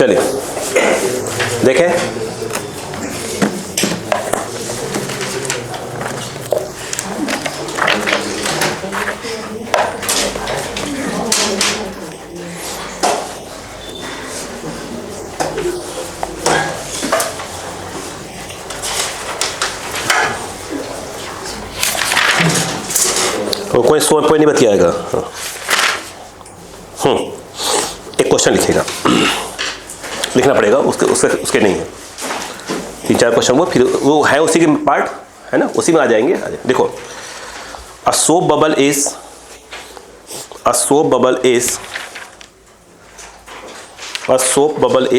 चलिए देखें, कोई सो कोई नहीं बतियाएगा। एक क्वेश्चन लिखेगा, लिखना पड़ेगा, उसके नहीं है, 3-4 क्वेश्चन वो है उसी के पार्ट है ना, उसी में आ जाएंगे। देखो, अ सोप बबल इज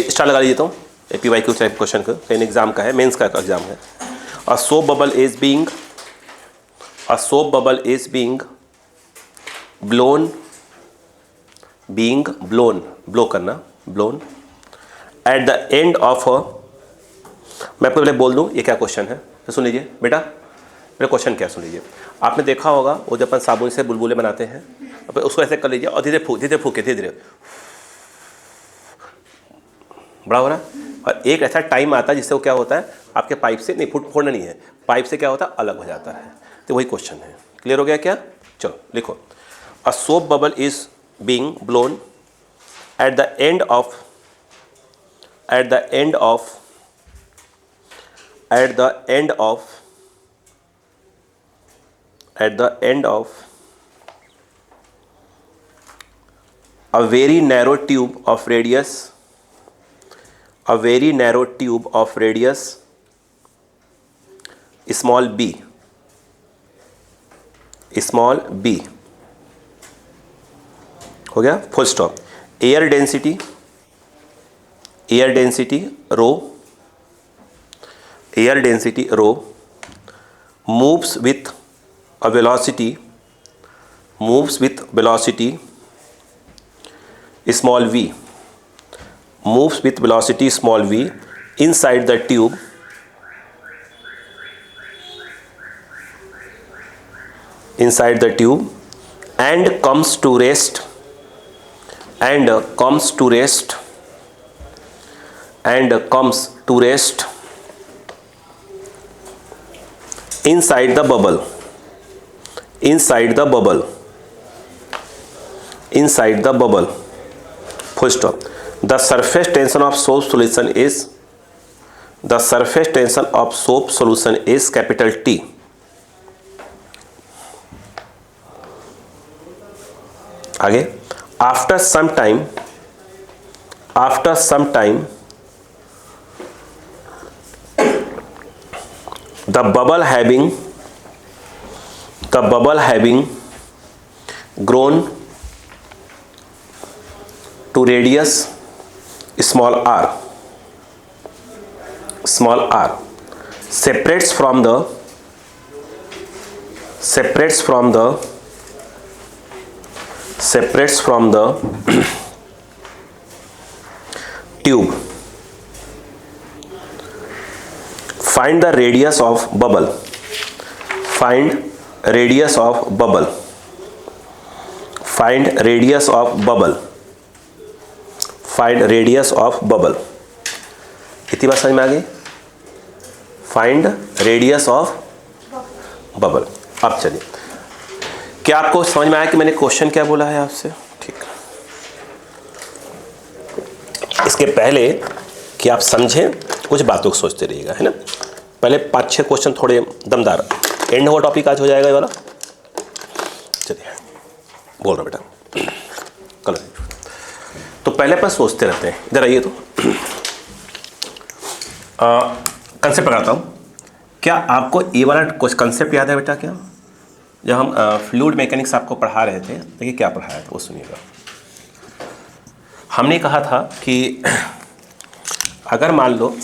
स्टार लगा लीजिए। तो APYQ टाइप क्वेश्चन का कहीं एग्जाम का है, मेंस का एग्जाम है। A soap bubble is being blow करना, blown at the end of a, मैं आपको पहले बोल दूं ये क्या क्वेश्चन है, तो सुन लीजिए बेटा, मेरा क्वेश्चन क्या सुन लीजिए। आपने देखा होगा वो जब अपन साबुन से बुलबुले बनाते हैं, अब उसको ऐसे कर लीजिए और धीरे धीरे बड़ा हो रहा है, और एक ऐसा टाइम आता है जिससे वो क्या होता है, आपके पाइप से नहीं फोड़ना नहीं है, पाइप से क्या होता है, अलग हो जाता है। तो वही क्वेश्चन है। क्लियर हो गया क्या? चलो लिखो, अ soap bubble is being blown at the end of a very narrow tube of radius small b हो गया, full stop. Air density rho moves with velocity small v inside the tube and comes to rest inside the bubble full stop. The surface tension of soap solution is capital T. आगे, after some time the bubble having grown to radius small r separates from the tube. Find the radius of bubble. Find radius of bubble. इतनी बात समझ में आ गई? Find radius of bubble. अब चलिए, क्या आपको समझ में आया कि मैंने क्वेश्चन क्या बोला है आपसे? ठीक, इसके पहले कि आप समझें कुछ बातों को सोचते रहिएगा, है ना। पहले 5-6 क्वेश्चन थोड़े दमदार, एंड हुआ टॉपिक आज हो जाएगा ये वाला। चलिए बोल रहा बेटा, कल तो पहले पर सोचते रहते हैं। इधर आइए, तो कंसेप्ट बताता हूँ। क्या आपको ये वाला कुछ कंसेप्ट याद है बेटा? क्या जब हम फ्लूइड मैकेनिक्स आपको पढ़ा रहे थे, देखिए क्या पढ़ाया था वो सुनिएगा। हमने कहा था कि अगर मान लो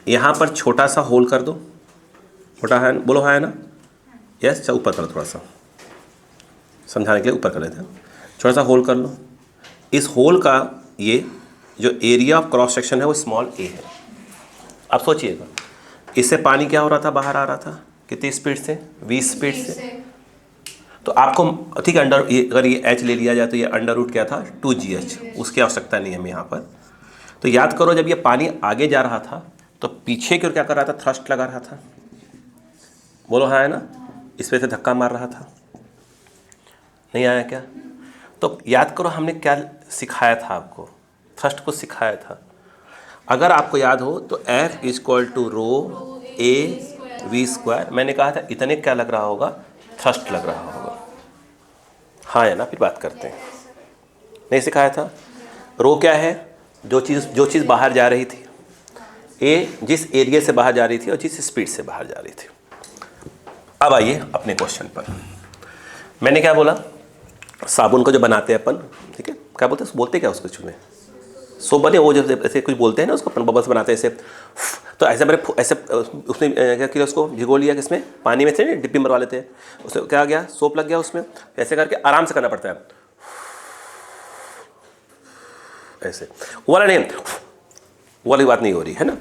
यहाँ पर छोटा सा होल कर दो, छोटा है, बोलो है ना, यस, ऊपर करो, थोड़ा सा समझाने के लिए ऊपर कर लेते हैं। छोटा सा होल कर लो, इस होल का ये जो एरिया ऑफ क्रॉस सेक्शन है वो स्मॉल a है। आप सोचिएगा, इससे पानी क्या हो रहा था, बाहर आ रहा था, कितनी स्पीड से? 20 स्पीड से। तो आपको ठीक है, अगर ये h ले लिया जाए तो ये अंडर रूट क्या था 2GH, उसकी आवश्यकता नहीं है हमें यहाँ पर। तो याद करो जब ये पानी आगे जा रहा था तो पीछे की ओर क्या कर रहा था, थ्रस्ट लगा रहा था, बोलो हाँ है ना, इस वजह से धक्का मार रहा था, नहीं आया क्या? तो याद करो हमने क्या सिखाया था आपको, थ्रस्ट को सिखाया था। अगर आपको याद हो तो F equal to rho A V square, मैंने कहा था इतने क्या लग रहा होगा, थ्रस्ट लग रहा होगा, हाँ या ना, फिर बात करते हैं। नहीं सिखाया था? रो क्या है, जो चीज़ बाहर जा रही थी, ए जिस एरिया से बाहर जा रही थी और जिस स्पीड से बाहर जा रही थी। अब आइए अपने क्वेश्चन पर। मैंने क्या बोला, साबुन को जो बनाते हैं अपन, ठीक है, क्या बोलते क्या उसको चुने, सोप बने, वो जब ऐसे कुछ बोलते हैं ना उसको, अपन बबल्स बनाते हैं ऐसे, तो ऐसे मेरे ऐसे उसने क्या किया, उसको भिगो लिया किसमें, पानी में से डिब्बी मरवा लेते हैं, उसमें क्या गया, सोप लग गया उसमें, ऐसे करके आराम से करना पड़ता है, ऐसे, वो वाला नहीं, वो वाली बात नहीं हो रही है ना।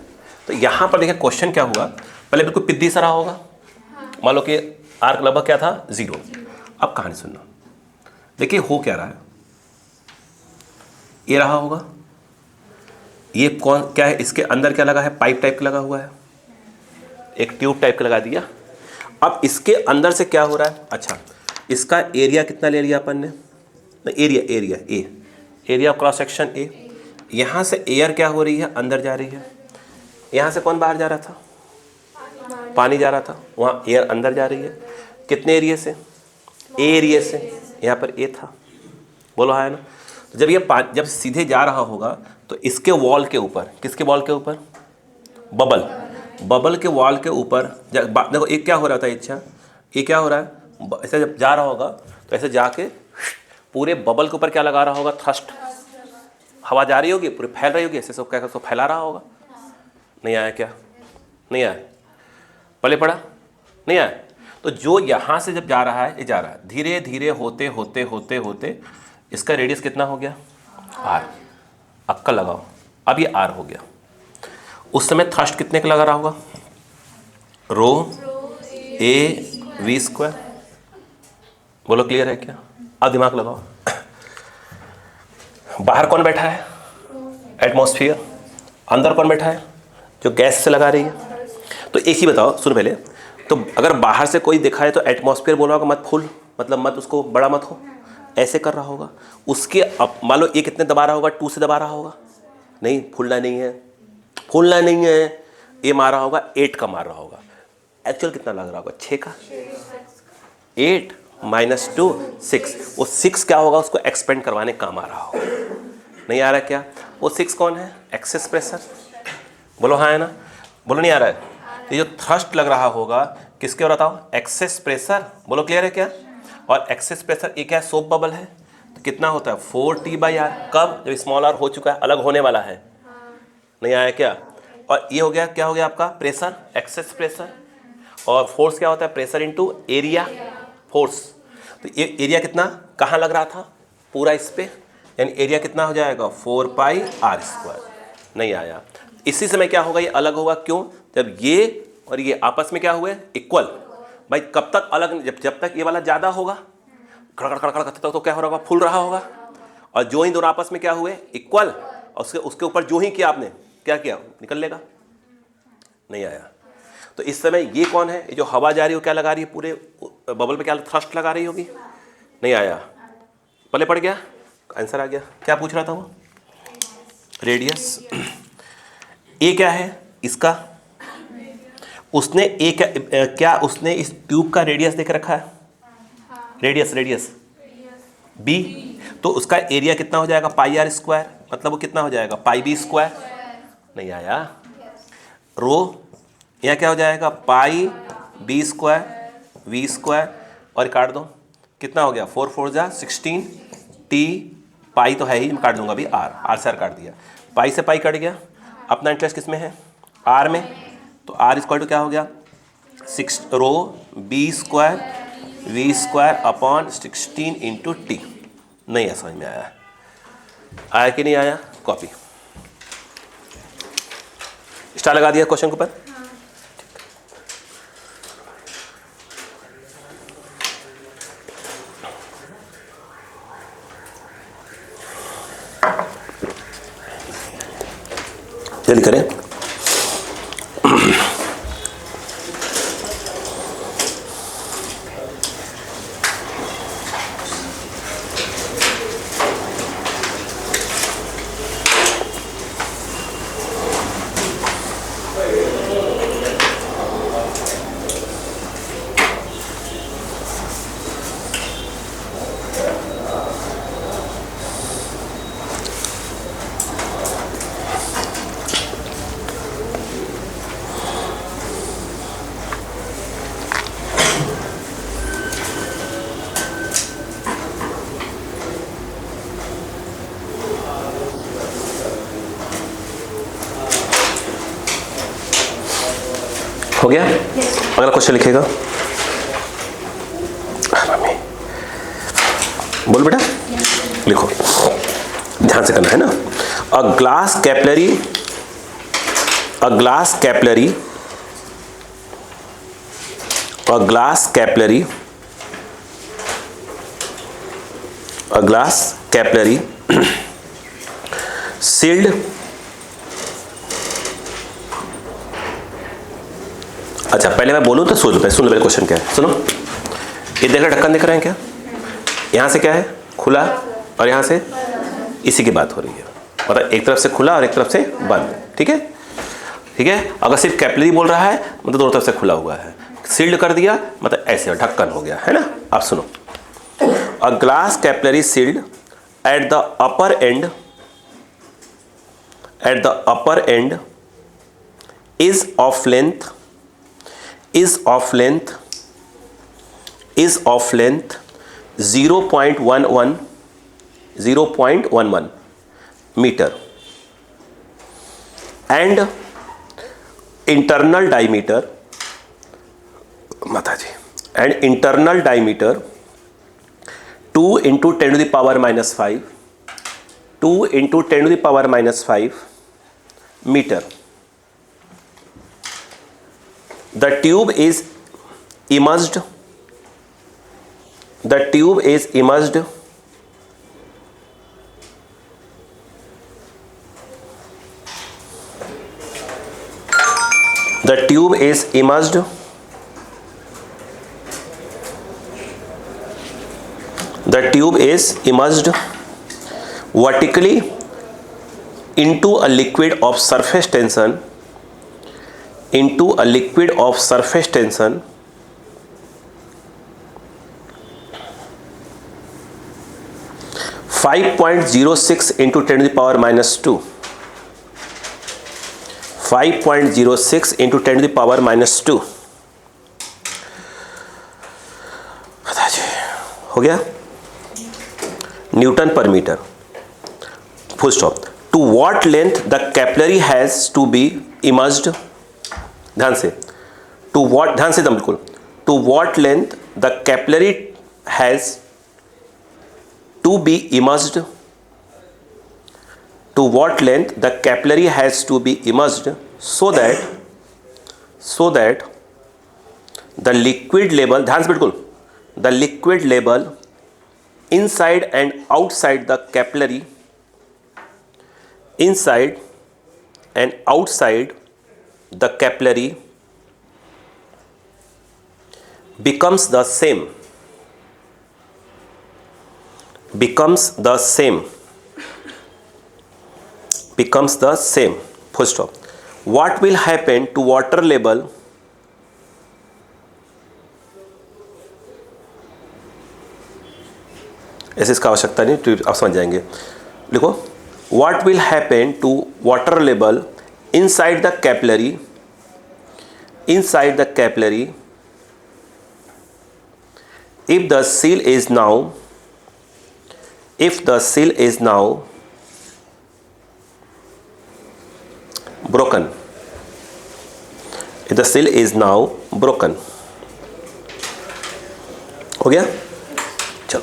तो यहाँ पर देखिए क्वेश्चन क्या हुआ, पहले बिल्कुल पिद्दी सा रहा होगा, मान लो कि आर्क लगभग क्या था 0। अब कहानी सुनना, देखिए हो क्या रहा है, ये रहा होगा, ये कौन क्या है, इसके अंदर क्या लगा है, पाइप टाइप का लगा हुआ है, एक ट्यूब टाइप का लगा दिया। अब इसके अंदर से क्या हो रहा है, अच्छा इसका एरिया कितना ले लिया अपन ने, area A, area of cross section A, यहाँ से एयर क्या हो रही है, अंदर जा रही है, यहाँ से कौन बाहर जा रहा था, पानी जा रहा था, वहाँ एयर अंदर जा रही है, कितने एरिया से, ए एरिया से, यहाँ पर ए था, बोलो हाँ है ना। तो जब ये जब सीधे जा रहा होगा तो इसके वॉल के ऊपर, किसके वॉल के ऊपर, बबल के वॉल के ऊपर, देखो एक क्या हो रहा था, इच्छा ये क्या हो रहा है, ऐसे जब जा रहा होगा तो ऐसे जाके पूरे बबल के ऊपर क्या लगा रहा होगा, थ्रस्ट, हवा जा रही होगी, पूरी फैल रही होगी, ऐसे सब क्या सब फैला रहा होगा। नहीं आया क्या, नहीं आया, पहले पढ़ा नहीं आया। तो जो यहाँ से जब जा रहा है, ये जा रहा है धीरे धीरे होते होते होते होते, इसका रेडियस कितना हो गया, आर, अक्कल लगाओ, अब ये आर हो गया। उस समय थ्रस्ट कितने का लगा रहा होगा, रो ए वी स्क्वायर, बोलो क्लियर है क्या? अब दिमाग लगाओ, बाहर कौन बैठा है, एटमॉस्फेयर, अंदर कौन बैठा है, जो गैस से लगा रही है। तो एक ही बताओ, सुन पहले, तो अगर बाहर से कोई दिखाए तो एटमॉस्फेयर बोला होगा मत फुल, मतलब मत उसको बड़ा मत हो, ऐसे कर रहा होगा। उसके अब मान लो ये कितने दबा रहा होगा, 2 से दबा रहा होगा, नहीं फूलना नहीं है, ये मार रहा होगा 8 का मार रहा होगा, एक्चुअल कितना लग रहा होगा, 6 का, 8 - 2 6, वो 6 क्या होगा, उसको एक्सपेंड करवाने काम आ रहा होगा। नहीं आ रहा क्या, वो 6 कौन है, एक्सेस प्रेशर, बोलो हाँ है ना, बोलो नहीं आ रहा है। ये जो थ्रस्ट लग रहा होगा किसके और बताओ, एक्सेस प्रेशर, बोलो क्लियर है क्या? और एक्सेस प्रेशर एक है, सोप बबल है, तो कितना होता है 4T/R, कब, जब स्मॉल आर हो चुका है, अलग होने वाला है। नहीं आया क्या? और ये हो गया, क्या हो गया आपका प्रेशर, एक्सेस प्रेशर, और फोर्स क्या होता है, प्रेशर इनटू एरिया, फोर्स। तो ये एरिया कितना कहाँ लग रहा था, पूरा इस पे, यानी एरिया कितना हो जाएगा 4πr²। नहीं आया। इसी समय क्या होगा, ये अलग होगा, क्यों, जब ये और ये आपस में क्या हुए, इक्वल। भाई कब तक अलग, जब तक ये वाला ज़्यादा होगा, खड़खड़ खड़खड़ करते तक तो क्या हो रहा होगा, फूल रहा होगा, और जो ही दोनों आपस में क्या हुए, इक्वल, और उसके ऊपर जो ही किया आपने, क्या किया, निकल लेगा। नहीं आया। तो इस समय ये कौन है, ये जो हवा जा रही हो क्या लगा रही है, पूरे बबल पे क्या थ्रस्ट लगा रही होगी। नहीं आया, पहले पड़ गया, आंसर आ गया। क्या पूछ रहा था वो, रेडियस। ए क्या है इसका, उसने ए क्या उसने इस ट्यूब का रेडियस देख रखा है, रेडियस बी, तो उसका एरिया कितना हो जाएगा πr², मतलब वो कितना हो जाएगा πb²। नहीं आया। रो यहाँ क्या हो जाएगा πb² v², और काट दो, कितना हो गया 4 4 जा 16, t पाई तो है ही, मैं काट दूंगा अभी, आर से आर काट दिया, पाई से पाई कट गया। अपना इंटरेस्ट किस में है, आर में, तो आर इक्वल टू क्या हो गया 6 रो b² v²/16 × t। नहीं है, समझ में आया कि नहीं आया, कॉपी स्टार लगा दिया क्वेश्चन के ऊपर। जल्दी करें। हो गया? अगला क्वेश्चन लिखेगा। बोल बेटा, लिखो, ध्यान से करना है ना। A glass capillary, a glass capillary, a glass capillary, a glass capillary sealed. अच्छा, पहले मैं बोलूं तो सुन लो पहले क्वेश्चन क्या है। सुनो, ये देख रहे ढक्कन दिख रहे हैं क्या? यहाँ से क्या है? खुला, और यहाँ से इसी की बात हो रही है। मतलब एक तरफ से खुला और एक तरफ से बंद। ठीक है, ठीक है। अगर सिर्फ कैपिलरी बोल रहा है मतलब दोनों तरफ से खुला हुआ है। सील्ड कर दिया मतलब ऐसे ढक्कन हो गया, है ना। अब सुनो, a glass capillary sealed at the upper end, at the upper end is of length 0.11 meter and internal diameter, माता जी, and internal diameter 2 into 10 to the power minus 5, 2 into 10 to the power minus 5 meter. The tube is immersed, the tube is immersed the tube is immersed the tube is immersed vertically into a liquid of surface tension, into a liquid of surface tension 5.06 into 10 to the power minus 2, 5.06 into 10 to the power minus 2। हो गया? Newton पर metre. Full stop. To what length the capillary has to be immersed, ध्यान से, to what, ध्यान से एकदम बिल्कुल, to what length the capillary has to be immersed, to what length the capillary has to be immersed so that the liquid level, ध्यान से बिल्कुल, the liquid level inside and outside the capillary, inside and outside the capillary becomes the same, becomes the same, becomes the same, full stop. What will happen to water level ऐसे इसका आवश्यकता नहीं, तो आप समझ जाएंगे। लिखो, what will happen to water level inside the capillary, inside the capillary if the seal is now, if the seal is now broken, if the seal is now broken। हो गया? चलो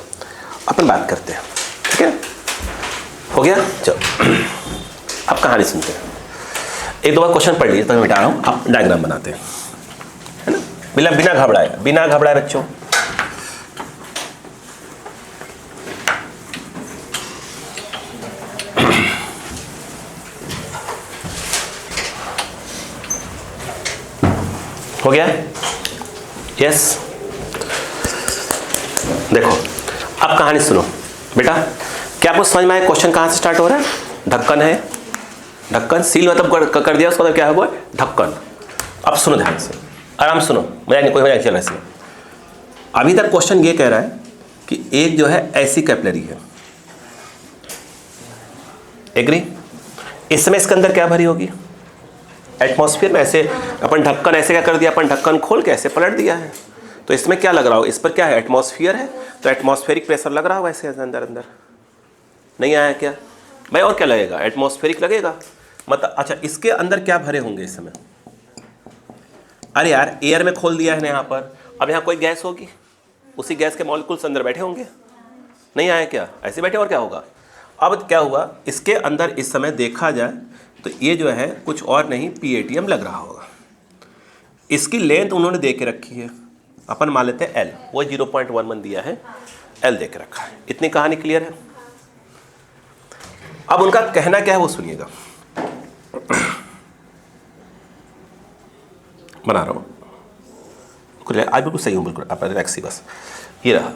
अपन बात करते हैं, ठीक है? हो गया? चलो अब कहानी सुनते हैं। एक दो बार क्वेश्चन पढ़ लीजिए, तो मैं मिटा रहा हूँ, आप डायग्राम बनाते हैं, है ना, बिना घबराए, बिना घबराए बच्चों। हो गया? यस। देखो अब कहानी सुनो बेटा। क्या आपको समझ में आया क्वेश्चन कहाँ से स्टार्ट हो रहा है? ढक्कन है, ढक्कन सील मतलब कर दिया, उसका मतलब क्या है वो? ढक्कन। अब सुनो ध्यान से, आराम सुनो, मजा नहीं, कोई मजा नहीं चल रहा इसमें। अभी तक क्वेश्चन ये कह रहा है कि एक जो है ऐसी कैपिलरी है, एग्री? इस समय इसके अंदर क्या भरी होगी? एटमॉस्फेयर में। ऐसे अपन ढक्कन ऐसे क्या कर दिया, अपन ढक्कन खोल के ऐसे पलट दिया है, तो इसमें क्या लग रहा हो? इस पर क्या है? एटमॉस्फेयर है, तो एटमॉस्फेरिक प्रेशर लग रहा होगा ऐसे अंदर अंदर। नहीं आया क्या भाई? और क्या लगेगा? एटमॉस्फेरिक लगेगा। मतलब अच्छा, इसके अंदर क्या भरे होंगे इस समय? अरे यार एयर में खोल दिया है ना यहाँ पर, अब यहाँ कोई गैस होगी, उसी गैस के मॉलिक्यूल्स अंदर बैठे होंगे। नहीं आया क्या? ऐसे बैठे और क्या होगा? अब क्या हुआ इसके अंदर इस समय देखा जाए तो ये जो है कुछ और नहीं PATM लग रहा होगा। इसकी लेंथ उन्होंने दे के रखी है, अपन मान लेते हैं L, वो 0.11 दिया है, L दे के रखा है। इतनी कहानी क्लियर है? अब उनका कहना क्या है वो सुनिएगा, बना रहा हूँ आज बिल्कुल सही हूँ, बिल्कुल आप रिलैक्स ही बस। ये रहा,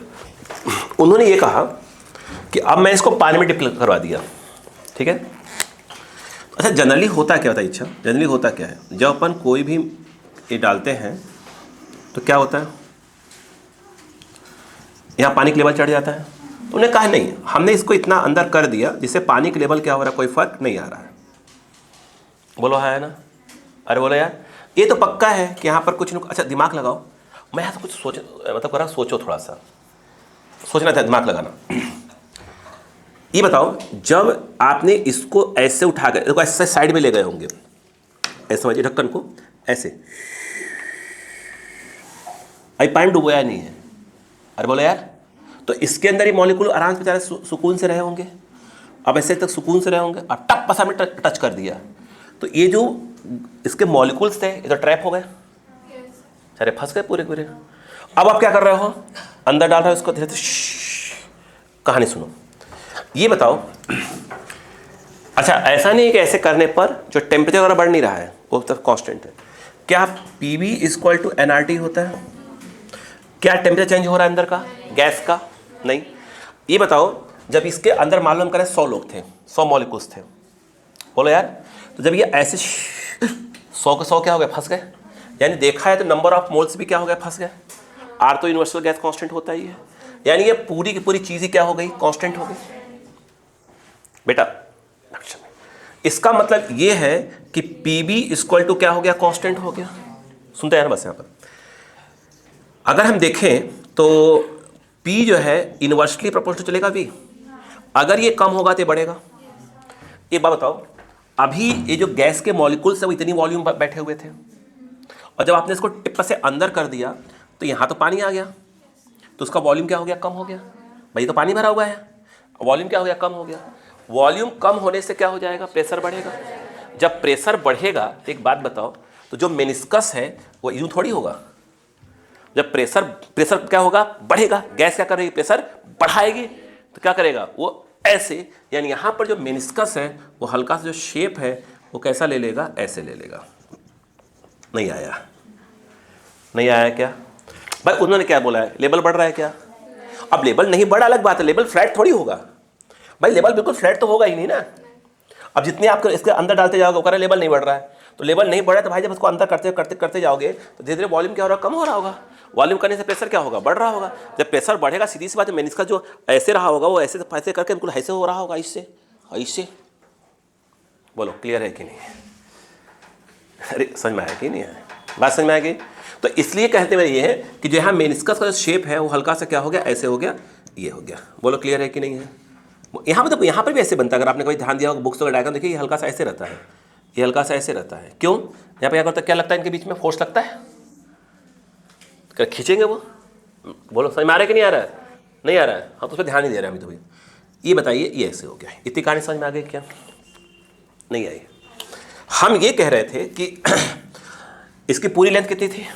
उन्होंने ये कहा कि अब मैं इसको पानी में डिप करवा दिया, ठीक है? अच्छा जनरली होता क्या होता है? इच्छा जनरली होता क्या है, जब अपन कोई भी ये डालते हैं तो क्या होता है, यहाँ पानी का लेवल चढ़ जाता है। तो उन्होंने कहा नहीं, हमने इसको इतना अंदर कर दिया जिससे पानी का लेवल क्या हो रहा है, कोई फर्क नहीं आ रहा है। बोलो है ना? अरे बोलो यार, ये तो पक्का है कि यहाँ पर कुछ नहीं। अच्छा दिमाग लगाओ, मैं यहाँ से कुछ सोच मतलब कर रहा, सोचो थोड़ा सा, सोचना था, दिमाग लगाना। ये बताओ, जब आपने इसको ऐसे उठा कर, इसको ऐसे साइड में ले गए होंगे, ऐसे समझिए ढक्कन को ऐसे, अभी पानी डुबोया नहीं है। अरे बोलो यार, तो इसके अंदर ये मॉलिक्यूल आराम से बेचारे सुकून से रहे होंगे। अब ऐसे तक सुकून से रहे होंगे, अब टप पसा में टच कर दिया, तो ये जो इसके मॉलिक्यूल्स थे ये तो ट्रैप हो गए, सारे फंस गए पूरे पूरे। अब आप क्या कर रहे हो? अंदर डाल रहे हो इसको धीरे धीरे। कहानी सुनो, ये बताओ। अच्छा ऐसा नहीं है कि ऐसे करने पर जो टेम्परेचर वगैरह बढ़ नहीं रहा है वो तो कांस्टेंट है। क्या PV = nRT होता है? क्या टेम्परेचर चेंज हो रहा है अंदर का गैस का? नहीं। ये बताओ, जब इसके अंदर मालूम करें 100 लोग थे, 100 मॉलिक्यूल्स थे, बोलो यार, तो जब ये ऐसे 100 के 100 क्या हो गए? फंस गए। यानी देखा है तो नंबर ऑफ मोल्स भी क्या हो गए? फंस गए। R तो यूनिवर्सल गैस कांस्टेंट होता ही है, यानी ये पूरी की पूरी चीज़ ही क्या हो गई? कांस्टेंट हो गई। बेटा इसका मतलब ये है कि PV = क्या हो गया? कांस्टेंट हो गया। सुनते हैं ना बस यहाँ पर। अगर हम देखें तो P जो है इनवर्सली प्रोपोर्शनल चलेगा V, अगर ये कम होगा तो बढ़ेगा। एक बात बताओ, अभी ये जो गैस के मॉलिक्यूल्स है वो इतनी वॉल्यूम पर बैठे हुए थे, और जब आपने इसको टिप से अंदर कर दिया तो यहाँ तो पानी आ गया, तो उसका वॉल्यूम क्या हो गया? कम हो गया। भाई तो पानी भरा हुआ है, वॉल्यूम क्या हो गया? कम हो गया। वॉल्यूम कम होने से क्या हो जाएगा? प्रेशर बढ़ेगा। जब प्रेशर बढ़ेगा तो एक बात बताओ, तो जो मेनिस्कस है वो यूं थोड़ी होगा। जब प्रेशर क्या होगा? बढ़ेगा। गैस क्या करेगी? प्रेशर बढ़ाएगी, तो क्या करेगा वो? ऐसे। यानी यहाँ पर जो मेनिस्कस है वो हल्का सा जो शेप है वो कैसा ले लेगा? ऐसे ले लेगा। नहीं आया? नहीं आया क्या भाई? उन्होंने क्या बोला है? लेवल बढ़ रहा है क्या? अब लेवल नहीं बढ़ा अलग बात है, लेवल फ्लैट थोड़ी होगा भाई। लेवल बिल्कुल फ्लैट तो होगा ही नहीं ना। अब जितने आप इसके अंदर डालते जाओगे वो कह रहे लेवल नहीं बढ़ रहा है, तो लेवल नहीं बढ़ा है तो भाई जब उसको अंदर करते करते करते जाओगे तो धीरे धीरे वॉल्यूम क्या हो रहा है? कम हो रहा होगा। वॉल्यूम करने से प्रेशर क्या होगा? बढ़ रहा होगा। जब प्रेशर बढ़ेगा सीधी सी बात है, मेनिस्कस जो ऐसे रहा होगा वो ऐसे ऐसे करके बिल्कुल ऐसे हो रहा होगा, इससे ऐसे। बोलो क्लियर है कि नहीं? अरे समझ में आया कि नहीं आया? बात समझ में आएगी? तो इसलिए कहते हुए ये है कि जो यहाँ मेनिस्कस का जो शेप है वो हल्का सा क्या हो गया? ऐसे हो गया, ये हो गया। बोलो क्लियर है कि नहीं है? यहाँ पर तो यहाँ पर भी ऐसे बनता है। अगर आपने कोई ध्यान दिया होगा बुक्स वगैरह डायग्राम देखिए, ये हल्का सा ऐसे रहता है, ये हल्का सा ऐसे रहता है। क्यों? यहाँ पे क्या करता है? क्या लगता है इनके बीच में? फोर्स लगता है, क्या खींचेंगे वो? बोलो समझ में आ रहा है कि नहीं आ रहा है? नहीं आ रहा है? हम तो उस पर ध्यान नहीं दे रहे हैं अभी। तो भाई ये बताइए, ये ऐसे हो गया। इतनी कहानी समझ में आ गई क्या? नहीं आई? हम ये कह रहे थे कि इसकी पूरी लेंथ कितनी थी?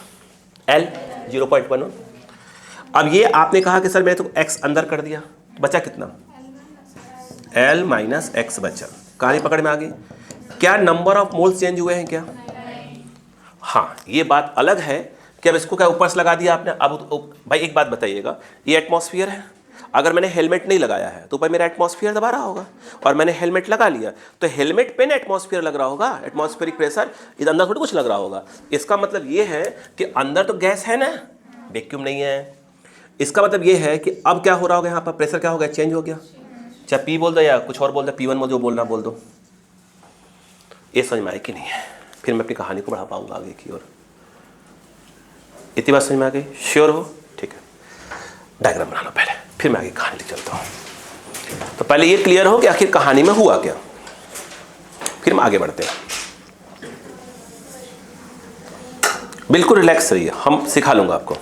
L 0.11। अब ये आपने कहा कि सर मैंने तो x अंदर कर दिया, बचा कितना? L - x बचा। कहानी पकड़ में आ गई? क्या नंबर ऑफ मोल्स चेंज हुए हैं क्या? हाँ, ये बात अलग है कि अब इसको क्या ऊपर से लगा दिया आपने। अब भाई एक बात बताइएगा, ये एटमॉस्फेयर है, अगर मैंने हेलमेट नहीं लगाया है तो ऊपर मेरा एटमॉस्फेयर दबा रहा होगा, और मैंने हेलमेट लगा लिया तो हेलमेट पे ना एटमॉस्फेयर लग रहा होगा, एटमॉस्फेरिक प्रेशर, इधर अंदर थोड़ी कुछ लग रहा होगा। इसका मतलब ये है कि अंदर तो गैस है ना, वैक्यूम नहीं है। इसका मतलब ये है कि अब क्या हो रहा होगा, यहाँ पर प्रेशर क्या हो गया, चेंज हो गया। चाहे पी बोल दो या कुछ और बोल दो, P1 जो बोलना बोल दो। ये समझ में आए कि नहीं है, फिर मैं अपनी कहानी को बढ़ा पाऊंगा आगे की ओर। इतनी बात समझ में आ गई, श्योर हो? ठीक है, डायग्राम बना लो पहले, फिर मैं आगे कहानी ले चलता हूँ। तो पहले ये क्लियर हो कि आखिर कहानी में हुआ क्या, फिर हम आगे बढ़ते हैं। बिल्कुल रिलैक्स रहिए, हम सिखा लूंगा आपको।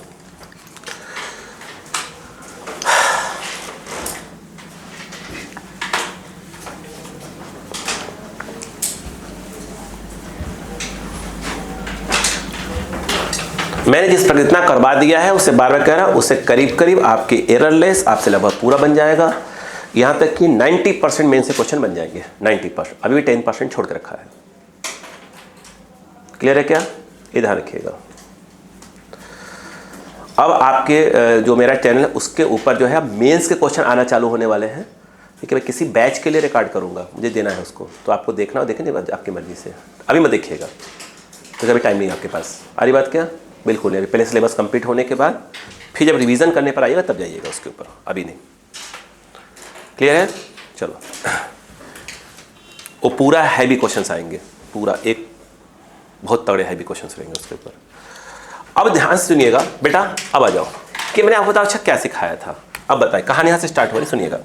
मैंने जिस पर इतना करवा दिया है उससे बार बार कह रहा हूं, उससे करीब करीब आपके एररलेस आपसे लगभग पूरा बन जाएगा। यहां तक कि 90% मेन से क्वेश्चन बन जाएंगे, 90%। अभी भी 10% छोड़ के रखा है। क्लियर है क्या? ये ध्यान रखिएगा। अब आपके जो मेरा चैनल है उसके ऊपर जो है अब मेंस के क्वेश्चन आना चालू होने वाले हैं। ठीक है, मैं किसी बैच के लिए रिकॉर्ड करूंगा, मुझे देना है उसको, तो आपको देखना हो देखें, आपकी मर्जी से। अभी मत देखिएगा तो अभी टाइम नहीं है आपके पास। आ रही बात क्या? बिल्कुल नहीं, अभी पहले सिलेबस कंप्लीट होने के बाद फिर जब रिवीजन करने पर आइएगा तब जाइएगा उसके ऊपर, अभी नहीं। क्लियर है? चलो, वो पूरा हैवी क्वेश्चंस आएंगे, पूरा एक बहुत तगड़े हैवी क्वेश्चंस रहेंगे उसके ऊपर। अब ध्यान से सुनिएगा बेटा, अब आ जाओ कि मैंने आपको बताया अच्छा क्या सिखाया था। अब बताइए, कहानी यहाँ से स्टार्ट हो रही, सुनिएगा।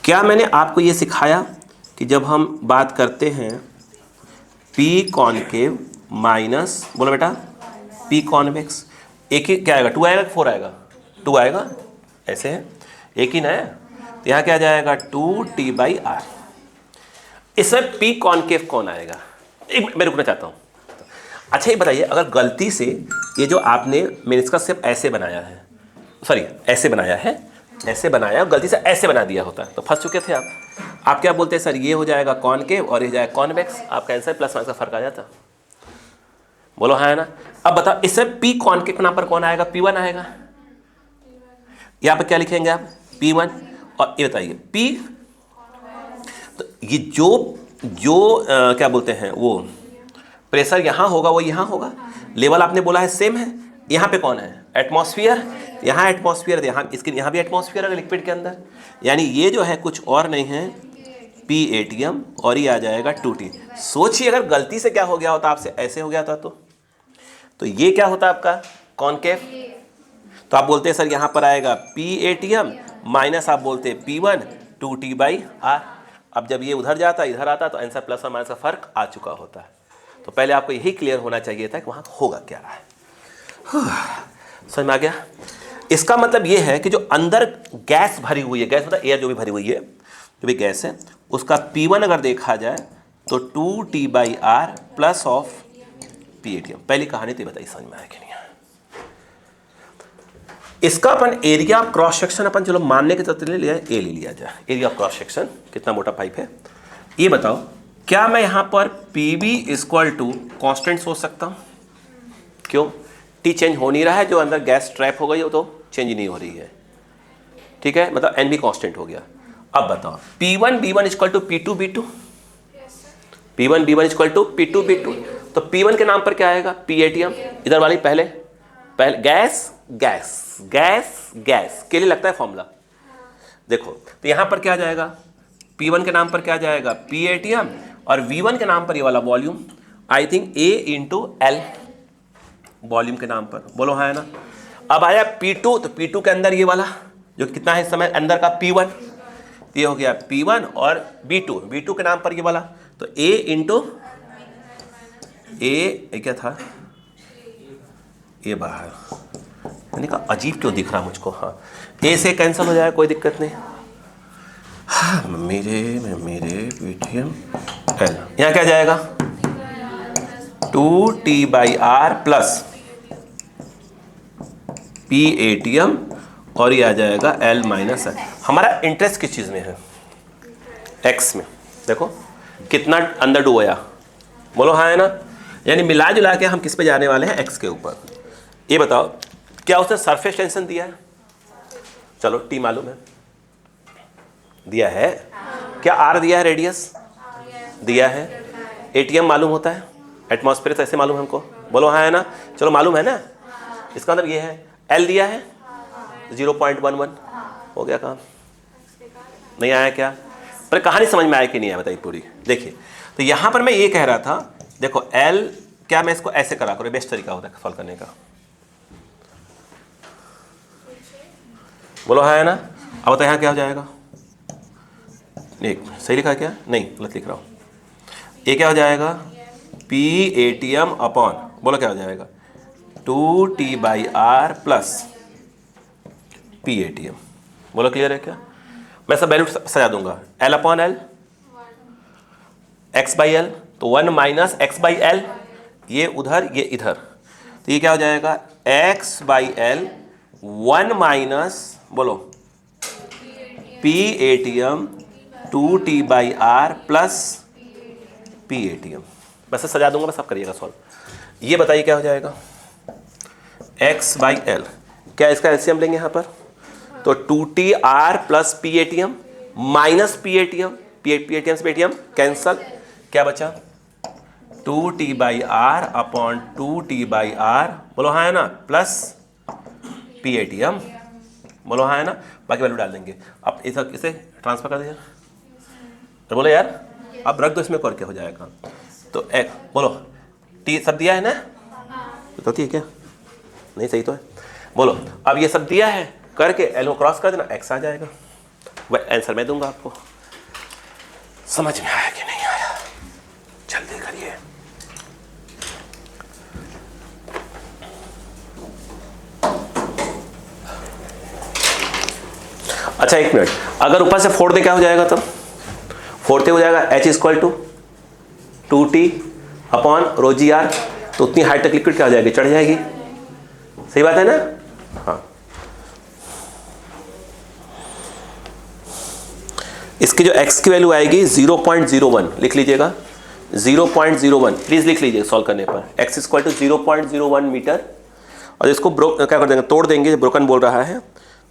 क्या मैंने आपको ये सिखाया कि जब हम बात करते हैं P कॉनकेव माइनस, बोलो बेटा, P कॉन्वेक्स, एक ही क्या आएगा, 2 आएगा कि 4 आएगा? 2 आएगा, ऐसे है, एक ही ना है, तो यहाँ क्या जाएगा 2T/R। इसमें P कॉनकेव कौन आएगा? एक मैं रुकना चाहता हूँ। अच्छा ये बताइए, अगर गलती से ये जो आपने मैंने इसका सिर्फ ऐसे बनाया है, सॉरी ऐसे बनाया है, ऐसे बनाया, गलती से ऐसे बना दिया होता तो फंस चुके थे आप क्या बोलते हैं सर, ये हो जाएगा कॉनकेव और ये जाएगा कॉन्वेक्स, आपका आंसर प्लस माइनस का फर्क आ जाता। बोलो हाँ है ना? अब बताओ इसमें P कॉनकेव के नाम पर कौन आएगा? P1 आएगा। यहाँ पर क्या लिखेंगे आप? P1। और ये बताइए P, तो ये जो क्या बोलते हैं वो प्रेशर यहाँ होगा वो यहाँ होगा, लेवल आपने बोला है सेम है। यहाँ पे कौन है? एटमॉस्फेयर। यहाँ एटमॉस्फेयर, यहाँ इसके यहाँ भी एटमॉस्फेयर है लिक्विड के अंदर, यानी ये जो है कुछ और नहीं है P-ATM और ये आ जाएगा 2T। सोचिए अगर गलती से क्या हो गया होता, आपसे ऐसे हो गया था तो ये क्या होता आपका कॉनकेव। तो आप बोलते हैं सर यहाँ पर आएगा P-ATM माइनस आप बोलते हैं P1 2T/R। अब जब ये उधर जाता इधर आता तो आंसर प्लस और माइनस का फर्क आ चुका होता है। तो पहले आपको यही क्लियर होना चाहिए था कि वहाँ होगा क्या रहा है। समझ में आ गया? इसका मतलब ये है कि जो अंदर गैस भरी हुई है, गैस मतलब एयर जो भी भरी हुई है, जो भी गैस है, उसका P1 अगर देखा जाए तो 2T/R प्लस ऑफ P-ATM। पहली कहानी तो बताइए समझ में आया कि नहीं? इसका अपन एरिया ऑफ क्रॉस सेक्शन अपन चलो मानने के तौर ले लिया, ए ले लिया जाए, एरिया ऑफ क्रॉस सेक्शन कितना मोटा पाइप है। ये बताओ क्या मैं यहाँ पर PB इक्वल टू कॉन्स्टेंट सोच सकता हूँ? क्यों? T चेंज हो नहीं रहा है, जो अंदर गैस ट्रैप हो गई हो तो चेंज नहीं हो रही है। ठीक है, मतलब N भी कॉन्स्टेंट हो गया। अब बताओ P1B1 equal to P2B2, P1B1 equal to P2B2, तो P1 के नाम पर क्या आएगा? P-ATM। इधर वाली पहले गैस गैस गैस गैस के लिए लगता है फॉर्मूला, देखो तो यहां पर क्या जाएगा? P1 के नाम पर क्या जाएगा? P-ATM, और V1 के नाम पर ये वाला volume, I think A into L, volume के नाम पर। बोलो हाँ है ना? अब आया P2, तो P2 के अंदर ये वाला जो कितना है इस समय अंदर का P1, ये हो गया P1, और B2 के नाम पर ये वाला, तो A इंटू A क्या था ये बाहर, मैंने कहा अजीब क्यों दिख रहा मुझको। हाँ, ए से कैंसिल हो जाए, कोई दिक्कत नहीं। हाँ, मेरे P-ATM L, यहाँ क्या जाएगा? 2T/R प्लस P-ATM और ये आ जाएगा L माइनस L। हमारा इंटरेस्ट किस चीज़ में है? X में। देखो कितना अंदर डुबोया, बोलो हाँ है ना? यानी मिला जुला के हम किस पे जाने वाले हैं, एक्स के ऊपर। ये बताओ क्या उसने सरफेस टेंशन दिया है? चलो टी मालूम है, दिया है। क्या आर दिया है, रेडियस दिया है। एटीएम मालूम होता है, एटमॉस्फेयर ऐसे मालूम है हमको, बोलो हाँ है ना। चलो मालूम है ना, इसका मतलब ये है। एल दिया है 0.11, हो गया काम। नहीं आया क्या? पर कहानी समझ में आया कि नहीं आया बताइए पूरी। देखिए तो यहाँ पर मैं ये कह रहा था, देखो एल, क्या मैं इसको ऐसे करा करूँ, बेस्ट तरीका होता है सॉल्व करने का, बोलो हाँ है ना। अब तो यहाँ क्या हो जाएगा, नहीं सही लिखा है क्या, नहीं गलत लिख रहा हूँ। ये क्या हो जाएगा, P A T M upon, बोलो क्या हो जाएगा, 2T/R plus P A T M. बोलो क्लियर है क्या? मैं सब वैल्यू सजा दूंगा, L अपॉन एल, x/L, तो 1 माइनस x/L, ये उधर ये इधर, तो ये क्या हो जाएगा, x/L 1 माइनस, बोलो P A T M 2T/R plus P A T M. बस सजा दूंगा, बस आप करिएगा सॉल्व। ये बताइए क्या हो जाएगा, x/L, क्या इसका एलसीएम लेंगे यहाँ पर, तो 2TR plus P A T M minus P A T M, P A T M से P A T M cancel, क्या बचा 2T/R अपॉन 2T/R, बोलो हाँ है ना, plus P A T M, बोलो हाँ है ना। बाकी वैल्यू डाल देंगे। अब इसे ट्रांसफर कर दीजिए, तो बोलो यार अब रख दो इसमें, और क्या हो जाएगा, तो बोलो टी सब दिया है ना, बताती है क्या, नहीं सही तो है, बोलो अब ये सब दिया है करके एल को क्रॉस कर देना, एक्स आ जाएगा। वह आंसर मैं दूंगा आपको। समझ में आया कि नहीं आया, जल्दी करिए। अच्छा एक मिनट, अगर ऊपर से फोड़ दे क्या हो जाएगा, तब फोड़ते हो जाएगा H = 2T अपॉन ρg/r, तो उतनी हाइट तक लिक्विड क्या हो जाएगी, चढ़ जाएगी। सही बात है ना, हाँ। इसकी जो x की वैल्यू आएगी 0.01, लिख लीजिएगा 0.01, प्लीज लिख लीजिए सॉल्व करने पर। x = 0.01 मीटर, और इसको क्या कर देंगे, तोड़ देंगे, ब्रोकन बोल रहा है,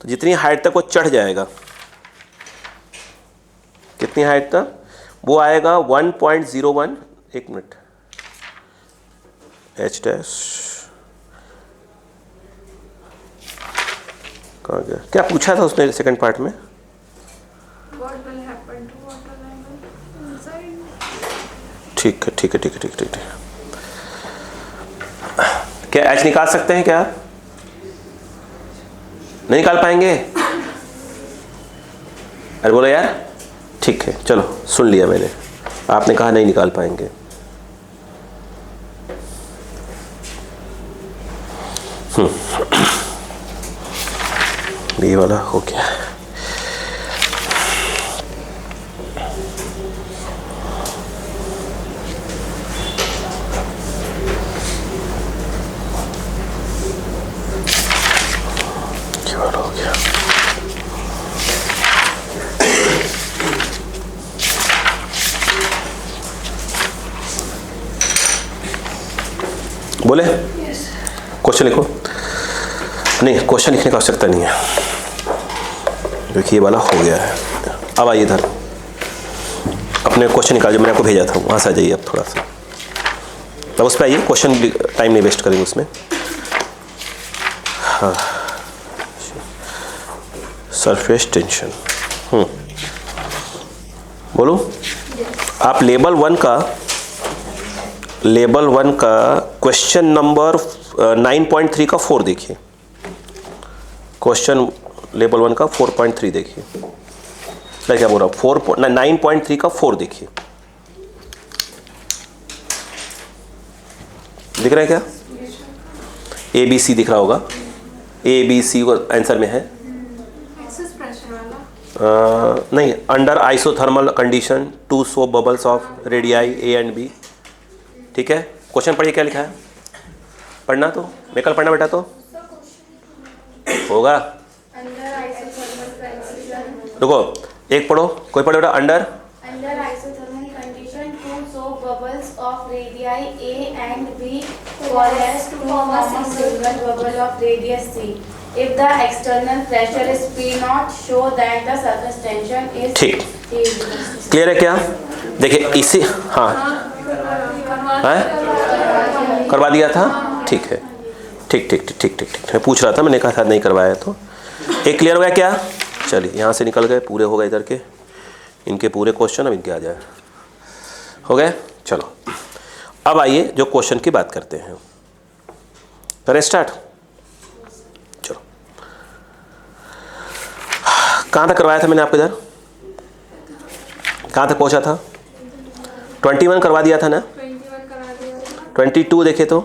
तो जितनी हाइट तक वो चढ़ जाएगा, कितनी हाइट तक, वो आएगा 1.01, एक मिनट, H डैश कहाँ गया, क्या पूछा था उसने सेकंड पार्ट में, ठीक है ठीक है ठीक है ठीक है ठीक है। क्या H निकाल सकते हैं क्या आप, नहीं निकाल पाएंगे, अरे बोलो यार, ठीक है चलो सुन लिया मैंने, आपने कहा नहीं निकाल पाएंगे। ये वाला हो गया, ये वाला हो गया। बोले क्वेश्चन लिखो, नहीं क्वेश्चन लिखने का आवश्यकता नहीं है, देखिए ये वाला हो गया है। अब आइए इधर, अपने क्वेश्चन निकाल जो मैंने आपको भेजा था, वहाँ से आ जाइए अब थोड़ा सा, तब उस पर आइए, क्वेश्चन टाइम नहीं वेस्ट करेंगे उसमें। हाँ, सरफेस टेंशन, बोलो आप लेवल 1 का क्वेश्चन नंबर 9.3 का 4 देखिए, क्वेश्चन लेवल 1 का 4.3 देखिए, क्या बोल रहा हूँ, 9.3 का 4 देखिए, दिख रहा है क्या, ABC दिख रहा होगा, ABC को आंसर में है, नहीं, under isothermal condition 2 soap bubbles of radii A and B, ठीक है। क्वेश्चन पढ़िए क्या लिखा है, पढ़ना तो मैं कल पढ़ना बेटा, तो होगा, देखो एक पढ़ो, कोई पढ़ो बेटा, under isothermal condition 2 soap bubbles of radii A and B coalesce to form a single bubble of radius C. If the external pressure is P0, show that the surface tension is ठीक, T. Clear है क्या? देखिए इसी, हाँ है? करवा दिया था, ठीक है, ठीक ठीक ठीक ठीक ठीक ठीक, मैं पूछ रहा था, मैंने कहा था नहीं करवाया तो। एक क्लियर हो गया क्या? चलिए यहाँ से निकल गए, पूरे हो गए इधर के, इनके पूरे क्वेश्चन अब इनके आ जाए, हो गए। चलो अब आइए जो क्वेश्चन की बात करते हैं, करें स्टार्ट। चलो कहाँ तक करवाया था मैंने आपको इधर, कहाँ तक पहुँचा था? 21 करवा दिया था ना, 22 देखे तो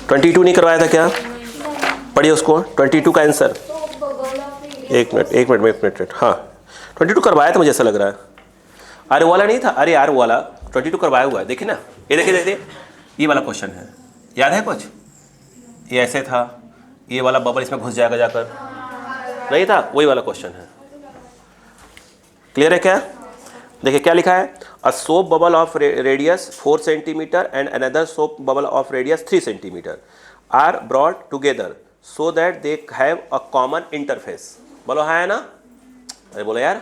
22 नहीं करवाया था क्या? पढ़िए उसको, 22 का आंसर। एक मिनट, हाँ 22 करवाया था मुझे ऐसा लग रहा है। अरे वाला नहीं था, अरे यार वाला 22 करवाया हुआ है, देखिए ना, ये देखिए ये वाला क्वेश्चन है, याद है कुछ? ये ऐसे था, ये वाला बबल इसमें घुस जाएगा जाकर, नहीं था? वही वाला क्वेश्चन है। क्लियर है क्या? देखिए क्या लिखा है, a soap bubble of radius 4 centimetre and another soap bubble of radius 3 centimetre are brought together so that they have a common interface. बोलो हाँ है ना? अरे बोलो यार,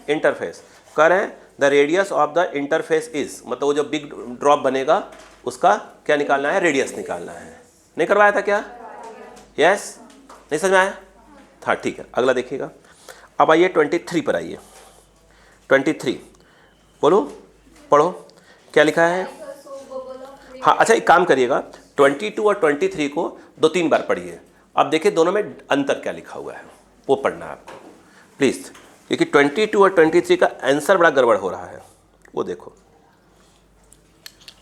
इंटरफेस कर है, the radius of the interface is, मतलब वो जो बिग ड्रॉप बनेगा उसका क्या निकालना है? रेडियस निकालना है। नहीं करवाया था क्या? यस, नहीं समझ में आया था? ठीक है, अगला देखिएगा। अब आइए 23 पर आइए, 23 बोलो, पढ़ो क्या लिखा है। हाँ अच्छा, एक काम करिएगा, 22 और 23 को 2-3 बार पढ़िए। अब देखिए दोनों में अंतर क्या लिखा हुआ है, वो पढ़ना है आपको प्लीज़, क्योंकि 22 और 23 का आंसर बड़ा गड़बड़ हो रहा है, वो देखो।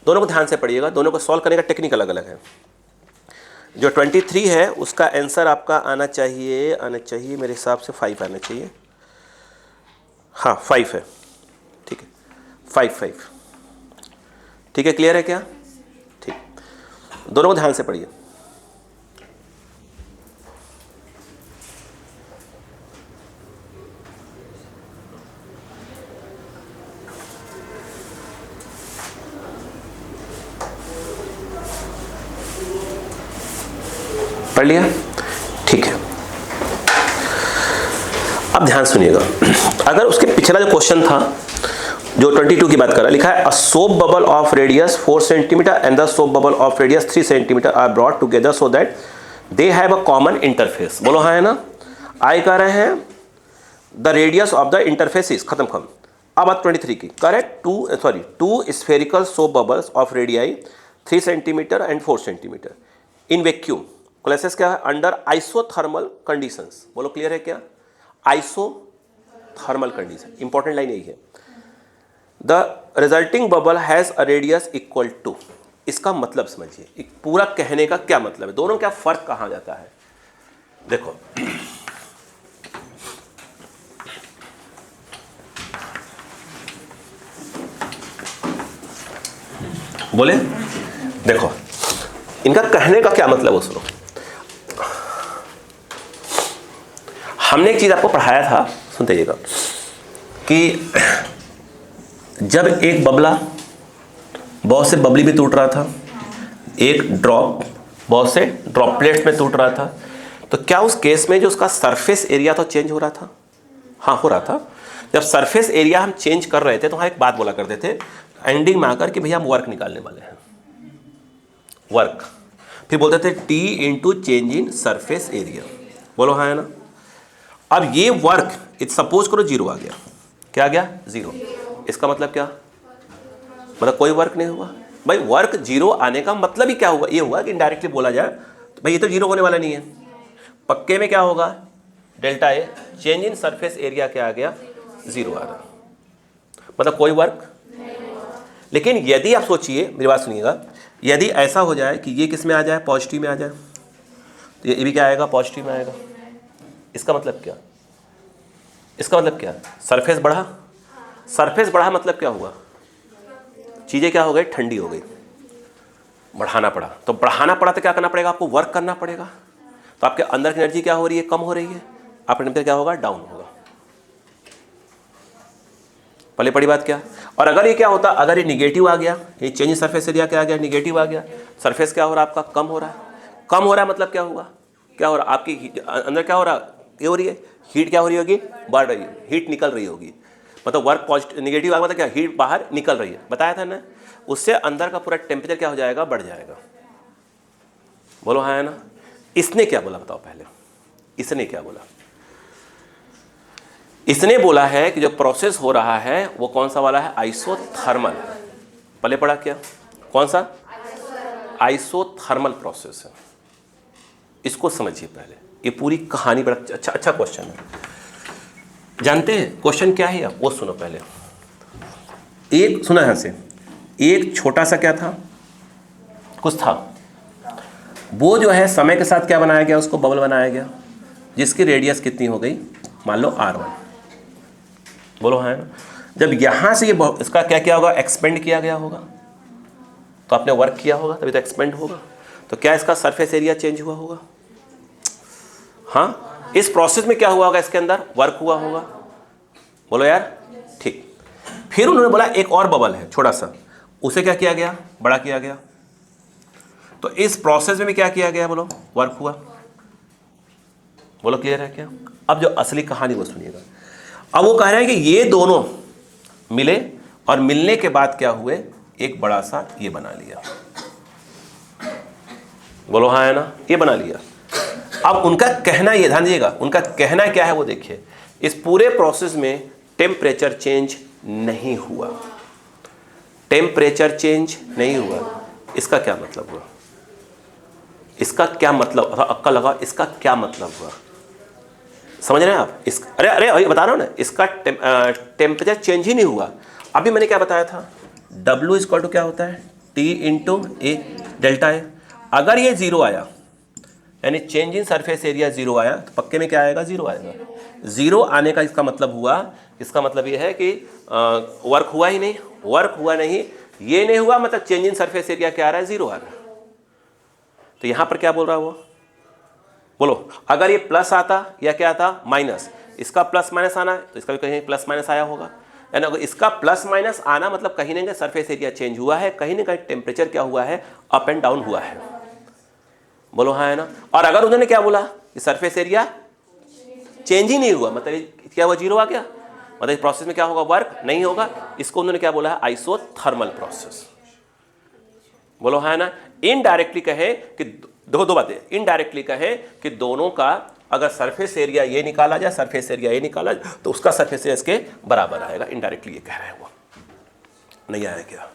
दोनों को ध्यान से पढ़िएगा, दोनों को सॉल्व करने का टेक्निक अलग अलग है। जो 23 है उसका आंसर आपका आना चाहिए मेरे हिसाब से 5 आना चाहिए। हाँ 5 है, ठीक है, 5 ठीक है, क्लियर है क्या? ठीक, दोनों को ध्यान से पढ़िए। पढ़ लिया? ठीक है, अब ध्यान सुनिएगा। अगर उसके पिछला जो क्वेश्चन था जो 22 की बात कर रहा है, लिखा है a soap bubble of radius 4 centimetre and the soap bubble of radius 3 centimetre are brought together so that they have a common interface. बोलो हाँ है ना? आई कह रहे हैं the radius of the interface is, खत्म। अब बात 23 की, correct two spherical soap bubbles of radii 3 centimetre and 4 centimetre in vacuum coalesce क्या है? Under isothermal conditions. बोलो क्लियर है क्या? आइसोथर्मल कंडीशन, इंपॉर्टेंट लाइन यही है। The resulting bubble has a radius equal to, इसका मतलब समझिए, पूरा कहने का क्या मतलब है, दोनों क्या फर्क कहाँ जाता है। देखो बोले, देखो इनका कहने का क्या मतलब है सुनो। हमने एक चीज आपको पढ़ाया था, सुनते जाइएगा, कि जब एक बबला बहुत से बबली में टूट रहा था, एक ड्रॉप बहुत से ड्रॉपलेट्स में टूट रहा था, तो क्या उस केस में जो उसका सरफेस एरिया तो चेंज हो रहा था? हाँ हो रहा था। जब सरफेस एरिया हम चेंज कर रहे थे तो वहाँ एक बात बोला करते थे एंडिंग में आकर कि भैया हम वर्क निकालने वाले हैं, वर्क, फिर बोलते थे T into change in surface area. बोलो हाँ है ना? अब ये वर्क इट सपोज करो 0 आ गया, क्या आ गया? 0। इसका मतलब क्या? मतलब कोई वर्क नहीं हुआ। भाई वर्क 0 आने का मतलब ही क्या हुआ? ये हुआ कि इनडायरेक्टली बोला जाए तो भाई ये तो 0 होने वाला नहीं है, पक्के में क्या होगा? Delta A change in surface area क्या आ गया? 0 आ रहा, मतलब कोई वर्क। लेकिन यदि आप सोचिए, मेरी बात सुनिएगा, यदि ऐसा हो जाए कि ये किस में आ जाए? पॉजिटिव में आ जाए, तो ये भी क्या आएगा? पॉजिटिव में आएगा। इसका मतलब क्या? इसका मतलब क्या? सरफेस बढ़ा, सरफेस बढ़ा मतलब क्या हुआ? चीज़ें क्या हो गई? ठंडी हो गई, बढ़ाना पड़ा। तो बढ़ाना पड़ा तो क्या करना पड़ेगा? आपको वर्क करना पड़ेगा। तो आपके अंदर की एनर्जी क्या हो रही है? कम हो रही है, आपका टेम्परेचर क्या होगा? डाउन होगा। पहले पड़ी बात क्या। और अगर ये क्या होता, अगर ये निगेटिव आ गया, ये चेंज इन सरफेस एरिया क्या आ गया, निगेटिव आ गया, सरफेस क्या हो रहा है आपका, कम हो रहा है। कम हो रहा है मतलब क्या हुआ, क्या हो रहा है आपकी अंदर, क्या हो रहा है, ये हो रही है हीट, क्या हो रही होगी, बढ़ रही है, हीट निकल रही होगी, मतलब वर्क पॉजिटिव निगेटिव आ गया, मतलब क्या, हीट बाहर निकल रही है, बताया था ना। उससे अंदर का पूरा टेम्परेचर क्या हो जाएगा, बढ़ जाएगा। बोलो हाँ है ना। इसने क्या बोला बताओ पहले, इसने क्या बोला। इसने बोला है कि जो प्रोसेस हो रहा है वो कौन सा वाला है, आइसोथर्मल। पहले पढ़ा क्या, कौन सा, आइसोथर्मल प्रोसेस है। इसको समझिए पहले, ये पूरी कहानी बड़ा अच्छा क्वेश्चन है। जानते हैं क्वेश्चन क्या है, वो सुनो पहले। एक सुना है से, एक छोटा सा क्या था, कुछ था, वो जो है समय के साथ क्या बनाया गया, उसको बबल बनाया गया, जिसकी रेडियस कितनी हो गई, मान लो R1। बोलो है ना। जब यहां से ये इसका क्या किया होगा, एक्सपेंड किया गया होगा, तो आपने वर्क किया होगा तभी तो एक्सपेंड होगा। तो क्या इसका सरफेस एरिया चेंज हुआ होगा, हाँ। इस प्रोसेस में क्या हुआ होगा, इसके अंदर वर्क हुआ होगा। बोलो यार, ठीक। फिर उन्होंने बोला एक और बबल है छोटा सा, उसे क्या किया गया, बड़ा किया गया। तो इस प्रोसेस में भी क्या किया गया, बोलो वर्क हुआ। बोलो क्लियर है क्या। अब जो असली कहानी वो सुनिएगा। अब वो कह रहे हैं कि ये दोनों मिले और मिलने के बाद क्या हुए, एक बड़ा सा ये बना लिया। बोलो हाँ है ना, ये बना लिया। अब उनका कहना, ये ध्यान दीजिएगा, उनका कहना क्या है वो देखिए। इस पूरे प्रोसेस में टेम्परेचर चेंज नहीं हुआ, टेम्परेचर चेंज नहीं हुआ। इसका क्या मतलब हुआ, इसका क्या मतलब, अक्का लगा, इसका क्या मतलब हुआ, समझ रहे हैं आप। इस अरे बता रहा हूं ना, इसका टेम्परेचर चेंज ही नहीं हुआ। अभी मैंने क्या बताया था, W इक्वल टू क्या होता है, T into A delta A. अगर ये जीरो आया, यानी change in surface area zero आया, तो पक्के में क्या आएगा, जीरो आएगा। जीरो आने का इसका मतलब हुआ, इसका मतलब ये है कि वर्क हुआ ही नहीं, वर्क हुआ नहीं, ये नहीं हुआ, मतलब चेंज इन सरफेस एरिया क्या आ रहा है, जीरो आ रहा है। तो यहां पर क्या बोल रहा है वो, बोलो अगर ये प्लस आता या क्या आता, माइनस, इसका प्लस माइनस आना है तो इसका भी कहीं प्लस माइनस आया होगा। यानी अगर इसका प्लस माइनस आना मतलब कहीं ना कहीं सरफेस एरिया चेंज हुआ है, कहीं ना कहीं टेम्परेचर क्या हुआ है, अप एंड डाउन हुआ है। बोलो हाँ है ना। और अगर उन्होंने क्या बोला कि सरफेस एरिया चेंज ही नहीं हुआ, मतलब क्या हुआ, जीरो आ गया, मतलब इस प्रोसेस में क्या होगा, वर्क नहीं होगा। इसको उन्होंने क्या बोला है, आइसोथर्मल प्रोसेस। बोलो हाँ है ना। इनडायरेक्टली कहे कि दो बातें, इनडायरेक्टली कहे कि दोनों का अगर सरफेस एरिया ये निकाला जाए, सरफेस एरिया ये निकाला जाए, तो उसका सरफेस एरिया इसके बराबर आएगा। इनडायरेक्टली ये कह रहे हैं वो। नहीं आया क्या,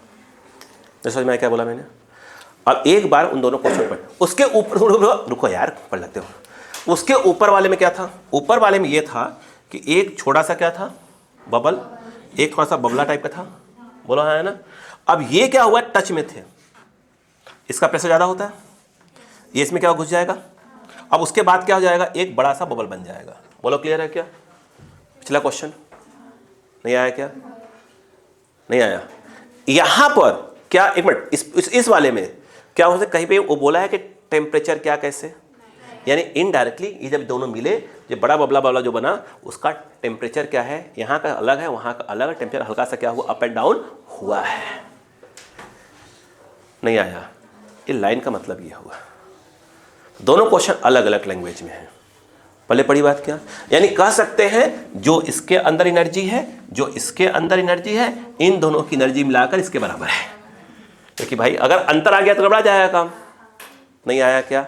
समझ में क्या बोला मैंने। अब एक बार उन दोनों क्वेश्चन पढ़, उसके ऊपर रुको यार, पढ़ लेते हो। उसके ऊपर वाले में क्या था, ऊपर वाले में ये था कि एक छोटा सा क्या था, बबल, एक थोड़ा सा बबला टाइप का था। बोलो हाँ है ना। अब ये क्या हुआ, टच में थे, इसका प्रेशर ज़्यादा होता है, ये इसमें क्या घुस जाएगा। अब उसके बाद क्या हो जाएगा, एक बड़ा सा बबल बन जाएगा। बोलो क्लियर है क्या। पिछला क्वेश्चन नहीं आया क्या, नहीं आया। यहां पर क्या, एक मिनट, इस वाले में क्या हो सकता, कहीं पे वो बोला है कि टेम्परेचर क्या कैसे, यानी इनडायरेक्टली ये जब दोनों मिले, जो बड़ा बबला जो बना, उसका टेम्परेचर क्या है, यहाँ का अलग है, वहाँ का अलग है, टेम्परेचर हल्का सा क्या हुआ, अप एंड डाउन हुआ है। नहीं आया। ये लाइन का मतलब ये हुआ, दोनों क्वेश्चन अलग अलग लैंग्वेज में है। पहले पढ़ी बात क्या, यानी कह सकते हैं जो इसके अंदर एनर्जी है, जो इसके अंदर एनर्जी है, इन दोनों की एनर्जी मिलाकर इसके बराबर है। क्योंकि भाई अगर अंतर आ गया तो गड़बड़ा जाएगा काम। नहीं आया क्या।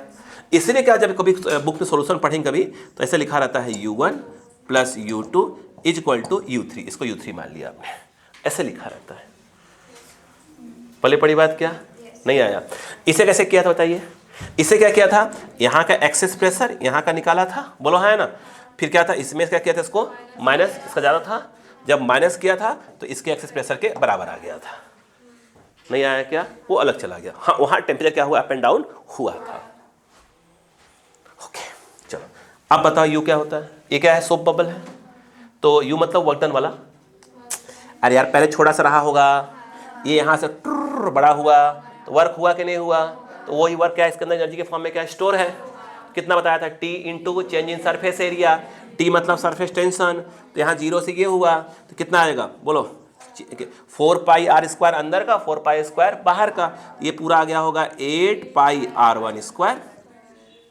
इसलिए क्या, जब कभी बुक में सॉल्यूशन पढ़ेंगे कभी, तो ऐसे लिखा रहता है U1 plus U2 is equal to U3। इसको U3 मान लिया आपने, ऐसे लिखा रहता है। पहले पढ़ी बात क्या, नहीं आया। इसे कैसे किया था बताइए। इसे क्या किया था, यहाँ का एक्सेस प्रेशर यहाँ का निकाला था। बोलो हाँ है ना। फिर क्या था, इसमें क्या किया था, इसको माइनस, इसका ज़्यादा था, जब माइनस किया था तो इसके एक्सेस प्रेशर के बराबर आ गया था। नहीं आया क्या, वो अलग चला गया। हाँ, वहाँ टेम्परेचर क्या हुआ, अप एंड डाउन हुआ था। ओके चलो, अब बताओ यू क्या होता है। ये क्या है, सोप बबल है, तो यू मतलब वर्क डन वाला। अरे यार पहले छोटा सा रहा होगा, ये यहाँ से बड़ा हुआ, तो वर्क हुआ कि नहीं हुआ, तो वही वर्क क्या है, इसके अंदर एनर्जी के फॉर्म में क्या स्टोर है। कितना बताया था, T into change in surface area. T मतलब सरफेस टेंशन, तो यहाँ जीरो से ये हुआ तो कितना आएगा, बोलो 4 पाई आर स्क्वायर अंदर का, 4 पाई स्क्वायर बाहर का, ये पूरा आ गया होगा 8 पाई R1 स्क्वायर,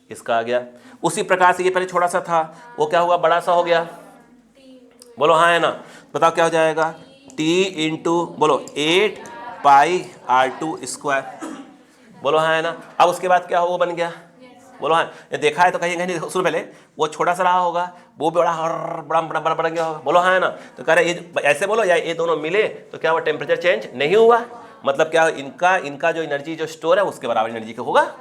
इसका आ गया। उसी प्रकार से ये पहले छोटा सा था, वो क्या हुआ, बड़ा सा हो गया। बोलो हाँ है ना, बताओ क्या हो जाएगा, t इंटू बोलो 8 पाई R2 स्क्वायर, बोलो हाँ है ना। अब उसके बाद क्या हो, वो बन गया, बोलो हाँ, ये देखा है तो कहीं कहीं सुनो, पहले वो छोटा सा रहा होगा, वो बड़ा बड़ा बड़ा बड़ा बड़ा गया होगा, बोलो हाँ है ना। तो कह रहे ये ऐसे बोलो, या ये दोनों मिले तो क्या हुआ, टेम्परेचर चेंज नहीं हुआ, मतलब क्या, इनका जो एनर्जी जो स्टोर है उसके बराबर एनर्जी का होगा।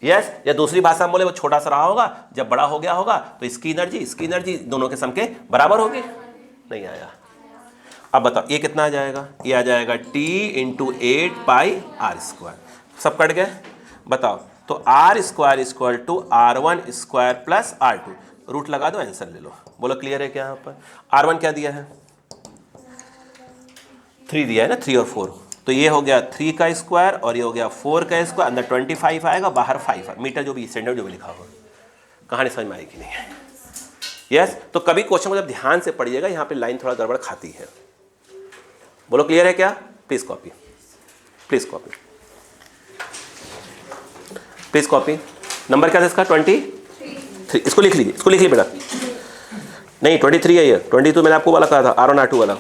यस, या दूसरी भाषा में बोले वो छोटा सा रहा होगा, जब बड़ा हो गया होगा तो इसकी एनर्जी दोनों के सम के बराबर होगी। नहीं आया। अब बताओ ये कितना आ जाएगा, ये आ जाएगा t into 8 pi r square, सब कट गए। बताओ तो r square equal to R1 square plus R2, root लगा दो, आंसर ले लो। बोलो क्लियर है क्या। यहाँ पर R1 क्या दिया है, 3 दिया है ना, 3 और 4, तो ये हो गया 3 का स्क्वायर और ये हो गया 4 का स्क्वायर, अंदर 25 आएगा, बाहर 5 मीटर, जो भी स्टैंडर्ड जो भी लिखा होगा। कहानी समझ में आएगी कि नहीं है। यस, तो कभी क्वेश्चन को जब ध्यान से पढ़िएगा, यहाँ पे लाइन थोड़ा गड़बड़ खाती है। बोलो क्लियर है क्या, please copy, please copy, please copy. Number क्या था इसका, 23, इसको लिख लीजिए, इसको लिख लीजिए बेटा। नहीं 23 है ये, 22 मैंने आपको वाला कहा था, R1 R2 वाला।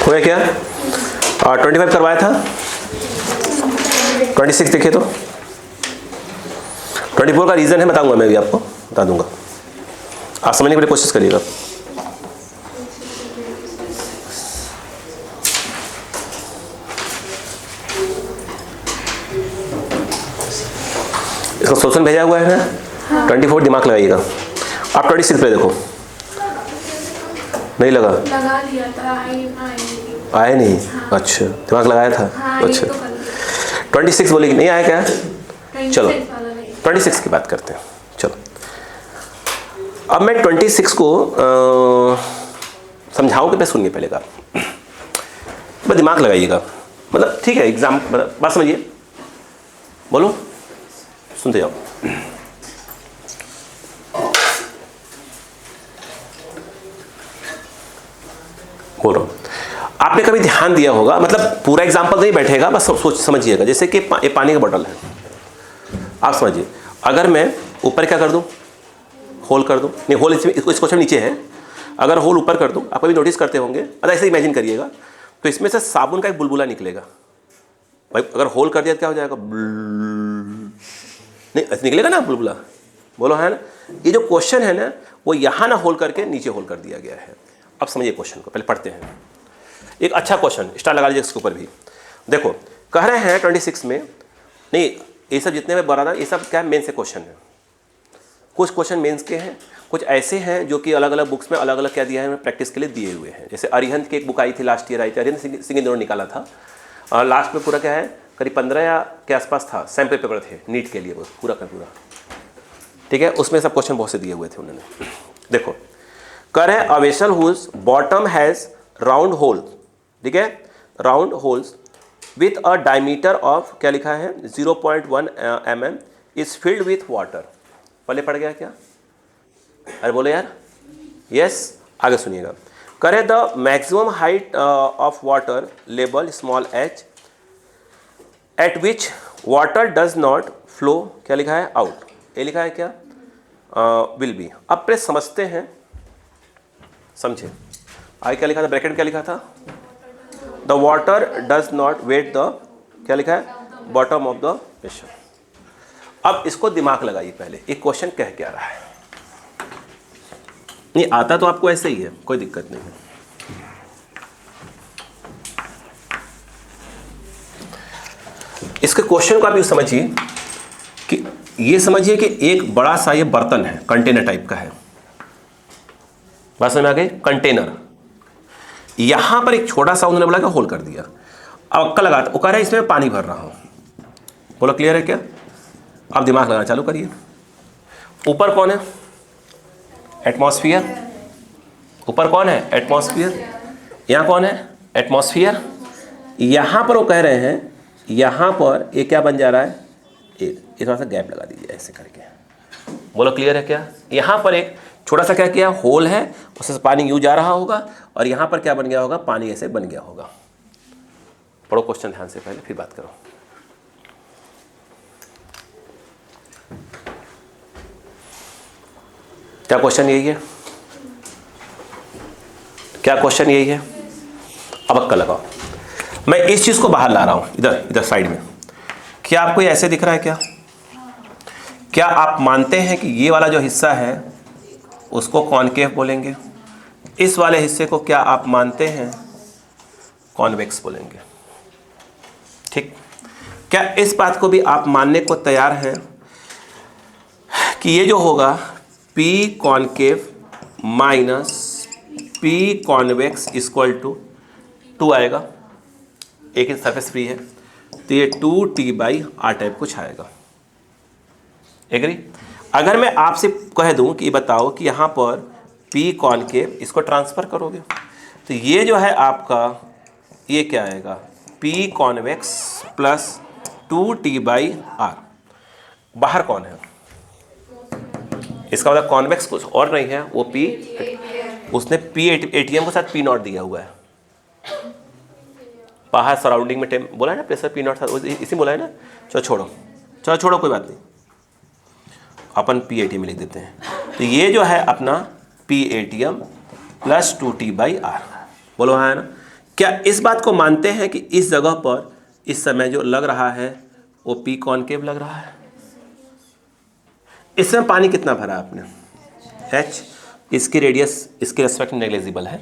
हो गया क्या, 25 करवाया था, 26 देखिए तो 24 का रीज़न है, बताऊंगा मैं भी आपको, बता दूंगा, आप समझने के लिए कोशिश करिएगा। इसका सोल्यूशन भेजा हुआ है ना, 24 दिमाग लगाइएगा। आप 26 पे देखो, नहीं लगा लिया था, आया नहीं। हाँ। अच्छा दिमाग लगाया था। हाँ, अच्छा तो 26 बोलेगी, नहीं आया क्या, चलो 26 की बात करते हैं। चलो अब मैं 26 को समझाऊँ कि मैं सुनिए पहले का, बस दिमाग लगाइएगा, मतलब ठीक है एग्जाम, बात समझिए, बोलो सुनते जाओ। बोल रहा हूँ, आपने कभी ध्यान दिया होगा, मतलब पूरा एग्जाम्पल नहीं बैठेगा, बस सोच समझिएगा। जैसे कि ये पानी का बोतल है, आप समझिए, अगर मैं ऊपर क्या कर दूं, होल कर दूं, नहीं होल इस क्वेश्चन नीचे है, अगर होल ऊपर कर दूं, आप कभी नोटिस करते होंगे, मतलब ऐसे इमेजिन करिएगा, तो इसमें से साबुन का एक बुलबुला निकलेगा। भाई अगर होल कर दिया तो क्या हो जाएगा, नहीं ऐसे निकलेगा ना बुलबुला, बोलो है ना। ये जो क्वेश्चन है ना, वो यहाँ ना होल करके नीचे होल कर दिया गया है। अब समझिए क्वेश्चन को, पहले पढ़ते हैं। एक अच्छा क्वेश्चन, स्टार लगा लीजिए इसके ऊपर भी। देखो कह रहे हैं 26 में, नहीं ये सब जितने में बना था ये सब क्या मेन से क्वेश्चन है, कुछ क्वेश्चन मेंस के हैं, कुछ ऐसे हैं जो कि अलग अलग बुक्स में अलग अलग क्या दिया है, प्रैक्टिस के लिए दिए हुए हैं। जैसे अरिहंत की एक बुक आई थी, लास्ट ईयर आई थी, अरिहंत सिंह इन्होंने निकाला था, और लास्ट में पूरा क्या है, करीब 15 या के आसपास था, सैम्पल पेपर थे नीट के लिए, वो पूरा का पूरा, ठीक है। उसमें सब क्वेश्चन बहुत से दिए हुए थे उन्होंने। देखो कर है, a vessel whose bottom has round hole, ठीक है, round holes with a diameter of, क्या लिखा है, 0.1 mm is filled with water. पहले पड़ गया क्या, अरे बोलो यार, यस, आगे सुनिएगा। करें the maximum height of water level small h eight which water does not flow, क्या लिखा है, आउट, ये लिखा है क्या, विल बी। अब प्रेस समझते हैं, समझे आगे क्या लिखा था, ब्रैकेट क्या लिखा था, the water does not wet the, क्या लिखा है, बॉटम ऑफ द प्रेशर। अब इसको दिमाग लगाइए, पहले एक क्वेश्चन कह क्या रहा है, नहीं आता तो आपको ऐसे ही है, कोई दिक्कत नहीं है। इसके क्वेश्चन को आप ये समझिए कि ये समझिए कि एक बड़ा सा ये बर्तन है, कंटेनर टाइप का है, बात समझ में आ गई, कंटेनर, यहां पर एक छोटा सा उन्होंने बोला कि होल कर दिया, अब अक्का लगा, वो कह रहा है इसमें पानी भर रहा हूं, बोलो क्लियर है क्या, अब दिमाग लगाना चालू करिए। ऊपर कौन है, एटमॉस्फेयर, ऊपर कौन है, एटमॉस्फेयर, यहां कौन है, एटमॉस्फेयर, यहां पर वो कह रहे हैं यहां पर ये क्या बन जा रहा है, एक थोड़ा सा गैप लगा दीजिए ऐसे करके, बोलो क्लियर है क्या, यहां पर एक छोटा सा क्या किया, होल है, उससे पानी यूं जा रहा होगा, और यहां पर क्या बन गया होगा, पानी ऐसे बन गया होगा। पढ़ो क्वेश्चन ध्यान से पहले, फिर बात करो। क्या क्वेश्चन यही है, क्या क्वेश्चन यही है, अब अक्का लगाओ। मैं इस चीज को बाहर ला रहा हूं, इधर इधर साइड में, क्या आपको ये ऐसे दिख रहा है क्या, क्या आप मानते हैं कि ये वाला जो हिस्सा है उसको कॉनकेव बोलेंगे, इस वाले हिस्से को क्या आप मानते हैं कॉन्वेक्स बोलेंगे, ठीक, क्या इस बात को भी आप मानने को तैयार हैं कि ये जो होगा P concave minus P convex equal to 2 आएगा, एक ही सरफेस फ्री है तो ये 2T/R टाइप कुछ आएगा, एग्री। अगर मैं आपसे कह दूं कि बताओ कि यहाँ पर P कॉनकेव, इसको ट्रांसफर करोगे तो ये जो है आपका, ये क्या आएगा, P कॉन्वेक्स प्लस 2T/R, बाहर कौन है, इसका मतलब कॉन्वेक्स कुछ और नहीं है, वो P, उसने P ATM के साथ P0 दिया हुआ है, बाहर सराउंडिंग में बोला है ना प्रेशर P0 था, इसी बोला है ना, चलो छोड़ो, चलो छोड़ो कोई बात नहीं, अपन P ATM लिख देते हैं, तो ये जो है अपना P ATM प्लस 2T/R, बोलो हाँ है ना। क्या इस बात को मानते हैं कि इस जगह पर इस समय जो लग रहा है वो P कॉनकेव लग रहा है, इसमें पानी कितना भरा है आपने, H, इसकी रेडियस इसके रेस्पेक्ट में नेग्लिजिबल है।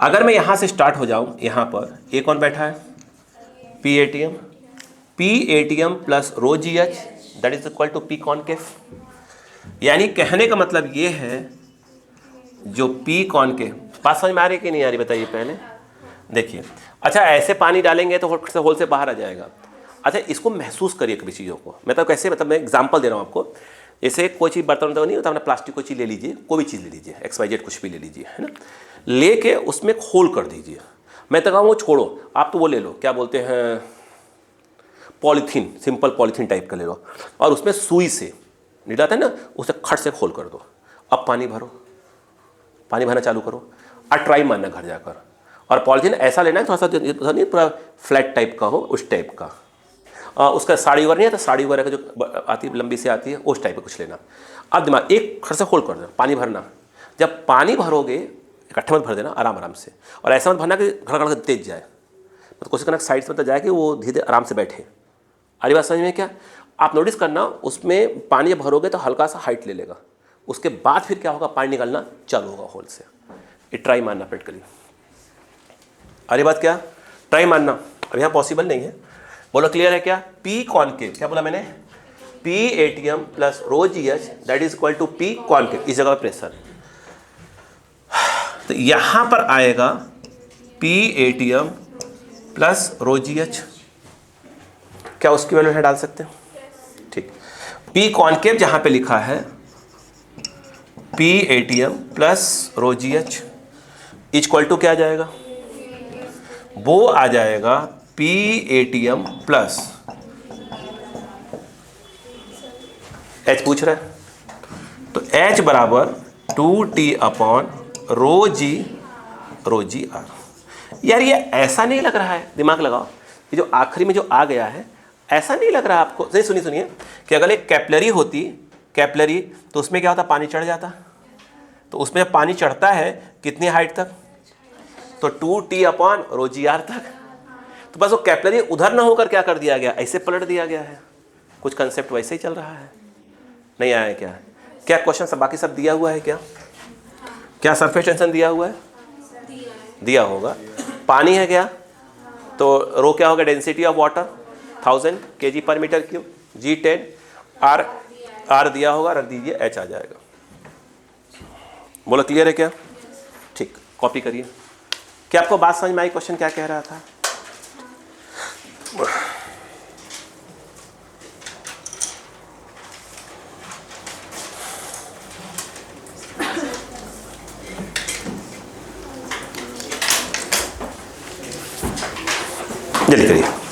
अगर मैं यहाँ से स्टार्ट हो जाऊँ, यहाँ पर ये कौन बैठा है, P ATM plus rho GH that is equal to P concave, यानी कहने का मतलब ये है जो P कॉनकेव, बात समझ में आ रही कि नहीं आ रही बताइए पहले, देखिए। अच्छा ऐसे पानी डालेंगे तो होल से बाहर आ जाएगा। अच्छा इसको महसूस करिए कभी चीज़ों को, मैं तो कैसे, मतलब मैं एग्जांपल दे रहा हूँ आपको, जैसे कोई चीज़ बर्तन तो नहीं होता, अपना प्लास्टिक कोई चीज़ ले लीजिए, कोई भी चीज़ ले लीजिए, XYZ कुछ भी ले लीजिए, है ना, लेके उसमें होल कर दीजिए, मैं तो कहूँ वो छोड़ो, आप तो वो ले लो, क्या बोलते हैं, पॉलीथीन, सिंपल पॉलीथीन टाइप का ले लो, और उसमें सुई से निकल आता है ना, उसे खट से होल कर दो, अब पानी भरो, पानी भरना चालू करो, और ट्राई मारना घर जाकर, और पॉलीथीन ऐसा लेना है थोड़ा सा नहीं पूरा फ्लैट टाइप का हो, उस टाइप का, उसका साड़ी ओवर नहीं है तो साड़ी ओवर का जो आती है लंबी से आती है उस टाइप का कुछ लेना। अब दिमाग एक खट से होल कर देना, पानी भरना, जब पानी भरोगे इकट्ठे मत भर देना, आराम आराम से, और ऐसा मत भरना कि घड़ तेज जाए, मतलब कोशिश करना साइड से मत जाए कि वो धीरे आराम से बैठे। अरे बात समझ में क्या, आप नोटिस करना उसमें पानी जब भरोगे तो हल्का सा हाइट ले लेगा, उसके बाद फिर क्या होगा, पानी निकलना चालू होगा होल से। ये ट्राई मारना प्रैक्टिकली, अरे बात क्या, ट्राई मारना अब यहाँ पॉसिबल नहीं है, बोलो क्लियर है क्या। P कॉनकेव, क्या बोला मैंने, P ATM plus rho GH that is equal to P concave, इस जगह प्रेशर, तो यहां पर आएगा P ATM plus rho GH, क्या उसकी वैल्यू है डाल सकते हैं, ठीक। P कॉनकेव जहां पे लिखा है P ATM plus rho GH equal to क्या आ जाएगा, वो आ जाएगा P ATM प्लस H पूछ रहा है, तो H बराबर 2T upon rho G rho G r. यार ये ऐसा नहीं लग रहा है, दिमाग लगाओ, ये जो आखिरी में जो आ गया है ऐसा नहीं लग रहा आपको? नहीं, सुनिए कि अगर एक कैपलरी होती, कैपलरी, तो उसमें क्या होता, पानी चढ़ जाता। तो उसमें पानी चढ़ता है कितनी हाइट तक, तो 2T upon row G are तक। तो बस वो कैपलरी उधर ना होकर क्या कर दिया गया, ऐसे पलट दिया गया है। कुछ कंसेप्ट वैसे ही चल रहा है, नहीं आया है क्या? क्या क्वेश्चन सब बाकी सब दिया हुआ है क्या? क्या सरफेस टेंशन दिया हुआ है? दिया होगा। पानी है क्या, तो रो क्या होगा, डेंसिटी ऑफ वाटर 1000 kg पर मीटर क्यूब, G10, R दिया होगा, रख दीजिए, H आ जाएगा। बोलो क्लियर है क्या? ठीक, कॉपी करिए। क्या आपको बात समझ में आई, क्वेश्चन क्या कह रहा था? जल्दी करिए।